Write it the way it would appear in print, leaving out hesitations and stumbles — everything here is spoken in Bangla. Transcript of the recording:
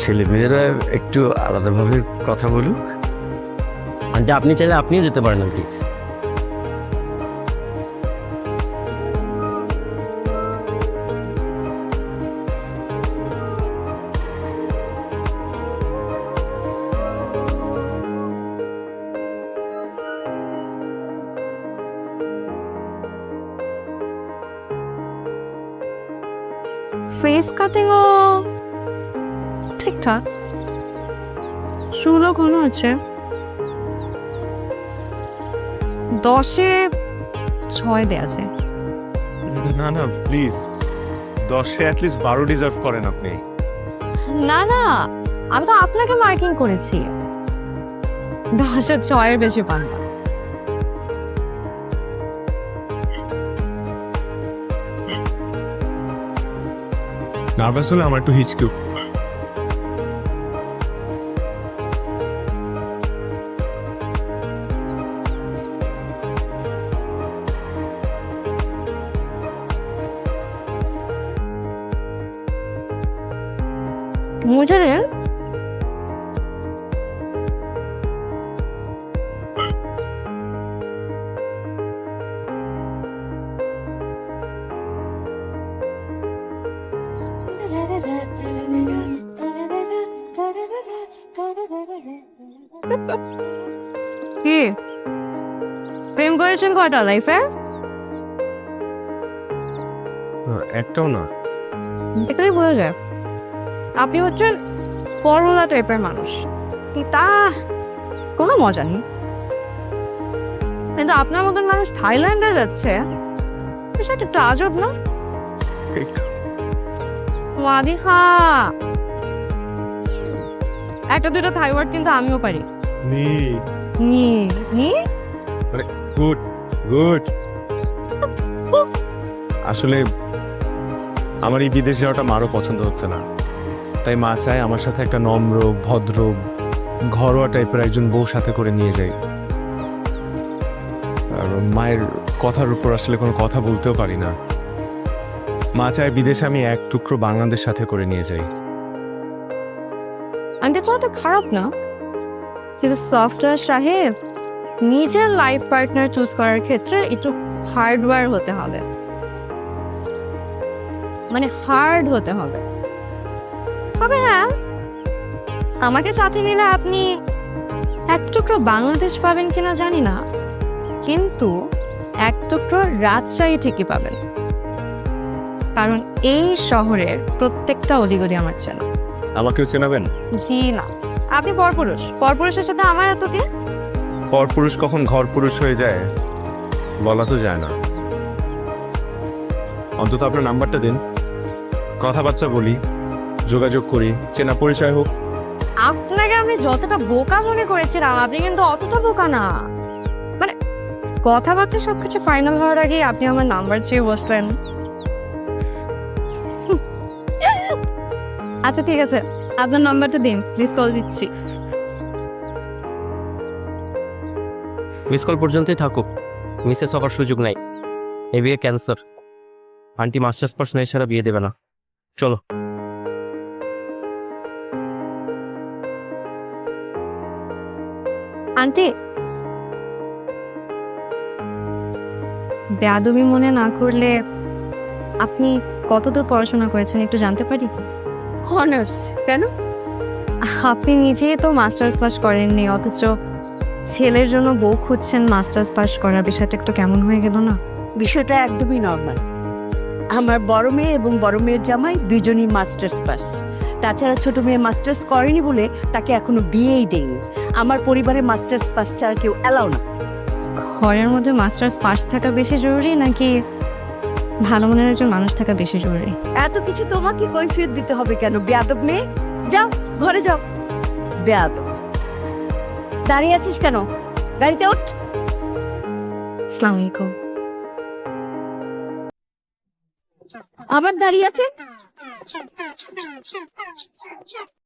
ছেলেমেয়েরা একটু আলাদাভাবে কথা বলুক। আন্টি আপনি চাইলে আপনিও যেতে পারেন আর কি। ফেস কাটিংও ঠিকঠাক, চুলও ঘন আছে। 10-এ 6 দেয়া আছে। না না প্লিজ, 10-এ অ্যাটলিস্ট 12 ডিজার্ভ করেন আপনি। না না, আমি তো আপনাকে মার্কিং করেছি। 10-এ 6-এর বেশি পান না। নার্ভাস হলে আমার একটু হিচকি। মুজরে কি প্রেম করেছেন কয়টা লাইফে? একটাও না। এটাই বোঝা যায় আপনি হচ্ছেন পরলা টাইপের মানুষ, তা কোনো মজা নেই। কিন্তু আপনার মতন মানুষ থাইল্যান্ডে যাচ্ছে, বিষয়টা একটু আজব না? একটু স্বাদিখা একটা দুটো থাই ওয়ার্ড কিন্তু আমিও পারি। নি নি নি গুড গুড। আসলে আমার এই বিদেশ যাওয়াটা মারও পছন্দ হচ্ছে না, তাই মা চায় আমার সাথে একটা নম্র ভদ্র ঘরোয়া টাইপের একজন বউ সাথে করে নিয়ে যাই। আর মায়ের কথার উপর আসলে কোনো কথা বলতেও পারি না। মা চায় বিদেশে আমি এক টুকরো বাংলাদেশ সাথে করে নিয়ে যাই। আন্টি চলটা খারাপ না, কিন্তু সফটওয়্যার সাহেব নিজের লাইফ পার্টনার চুজ করার ক্ষেত্রে একটু হার্ডওয়্যার হতে হবে, মানে হার্ড হতে হবে। তবে হ্যাঁ, আমাকে সাথে নিলে আপনি এক টুকরো বাংলাদেশ পাবেন কিনা জানি না, কিন্তু এক টুকরো রাজশাহী ঠিকই পাবেন, কারণ এই শহরের প্রত্যেকটা অলিগলি আমার চেনা। আমাকেও চেনাবেন? জি না, আপনি পরপুরুষ, পরপুরুষের সাথে আমার এত কি? পরপুরুষ কখন ঘর পুরুষ হয়ে যায় বলা তো যায় না। অন্তত আপনার নাম্বারটা দিন, কথাবার্তা বলি, যোগাযোগ করি, চেনা পরিচয় হোক। আপনাকে আমি যতটা বোকা মনে করেছিলাম, আপনি কিন্তু অতটা বোকা না। মানে কথাবার্তা সবকিছু ফাইনাল হওয়ার আগে আপনি আমার নাম্বার চেয়ে বসলেন। আচ্ছা ঠিক আছে, আপনার নাম্বারটা দিন, মিস কল দিচ্ছি। মিস কল পর্যন্তই থাকুক, মিসেস হওয়ার সুযোগ নাই। এ বিয়ে ক্যান্সার। আন্টি মাস্টার্স পাস না ছাড়া বিয়ে দেবে না। চলো। আন্টি, বেয়াদবি মনে না করলে আপনি কতদূর পড়াশোনা করেছেন একটু জানতে পারি? অনার্স কেন? আপনি নিজেই তো মাস্টার্স পাস করেননি, অথচ ছেলের জন্য বউ খুঁজছেন মাস্টার্স পাস করার, বিষয়টা একটু কেমন হয়ে গেল না? বিষয়টা একদমই নর্মাল। আমার বড় মেয়ে এবং বড় মেয়ের জামাই দুইজনই মাস্টার্স পাস। তাছাড়া ছোট মেয়ে মাস্টার্স করেনি বলে তাকে এখনো বিয়েই দেয়নি। আমার পরিবারে মাস্টার্স পাস ছাড়া কেউ অ্যালাউ না। ঘরের মধ্যে মাস্টার্স পাস থাকা বেশি জরুরি নাকি ভালো মনের একজন মানুষ থাকা বেশি জরুরি? এত কিছু তোমাকে কৈফিয়ত দিতে হবে কেন? বেয়াদব মেয়ে, যাও ঘরে যাও। বেয়াদব, দাঁড়িয়ে আছিস কেন? গাড়িতে ওঠ। আসসালামু আলাইকুম। আবার দাঁড়িয়ে আছে।